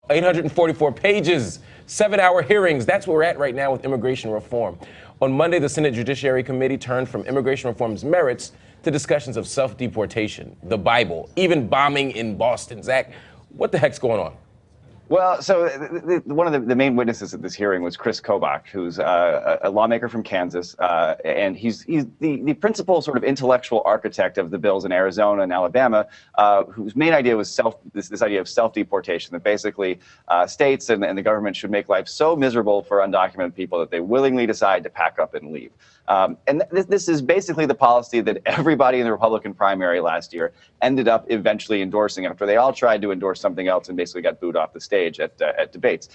844 pages, 7-hour hearings. That's where we're at right now with immigration reform. On Monday, the Senate Judiciary Committee turned from immigration reform's merits to discussions of self-deportation, the Bible, even bombing in Boston. Zach, what the heck's going on? Well, so one of the main witnesses at this hearing was Chris Kobach, who's a lawmaker from Kansas, and he's the principal sort of intellectual architect of the bills in Arizona and Alabama, whose main idea was this idea of self-deportation, that basically states and the government should make life so miserable for undocumented people that they willingly decide to pack up and leave. And this is basically the policy that everybody in the Republican primary last year ended up eventually endorsing after they all tried to endorse something else and basically got booed off the stage at debates.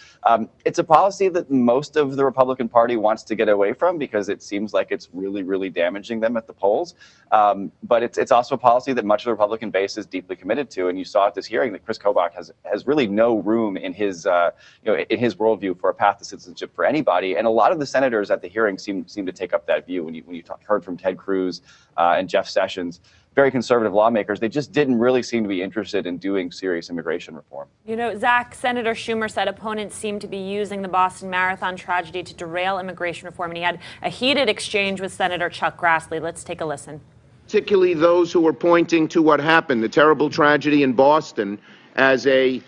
It's a policy that most of the Republican Party wants to get away from because it seems like it's really, really damaging them at the polls. But it's also a policy that much of the Republican base is deeply committed to. And you saw at this hearing that Chris Kobach has really no room in his in his worldview for a path to citizenship for anybody. And a lot of the senators at the hearing seem to take up that view. When you heard from Ted Cruz and Jeff Sessions, very conservative lawmakers, they just didn't really seem to be interested in doing serious immigration reform. You know, Zach, Senator Schumer said opponents seem to be using the Boston Marathon tragedy to derail immigration reform, and he had a heated exchange with Senator Chuck Grassley. Let's take a listen. Particularly those who are pointing to what happened, the terrible tragedy in Boston, as I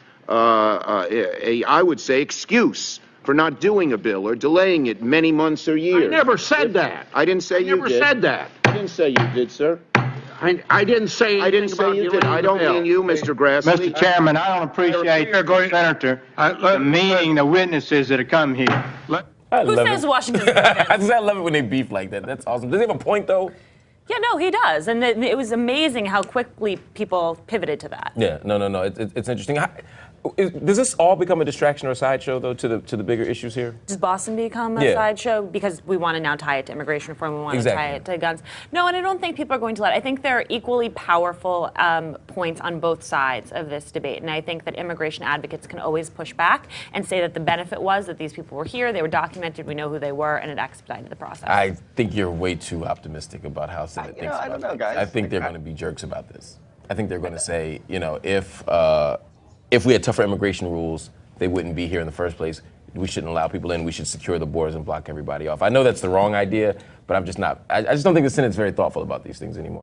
would say, excuse for not doing a bill or delaying it many months or years. I never said that. I didn't say you did. I never said that. I didn't say you did, sir. I didn't say anything I didn't say you did. I don't mean you, Mr. Grassley. Mr. Chairman, I don't appreciate Senator demeaning the witnesses that have come here. Who says Washington? I love it when they beef like that. That's awesome. Does he have a point, though? Yeah, no, he does. And it was amazing how quickly people pivoted to that. Yeah, no. It's interesting. Does this all become a distraction or a sideshow, though, to the bigger issues here? Does Boston become a sideshow? Because we want to now tie it to immigration reform. We want to tie it to guns. No, and I don't think people are going to let it. I think there are equally powerful points on both sides of this debate. And I think that immigration advocates can always push back and say that the benefit was that these people were here, they were documented, we know who they were, and it expedited the process. I think you're way too optimistic about how Senate thinks about this. I think they're going to be jerks about this. I think they're going to say, if we had tougher immigration rules, they wouldn't be here in the first place. We shouldn't allow people in. We should secure the borders and block everybody off. I know that's the wrong idea, but I just don't think the Senate's very thoughtful about these things anymore.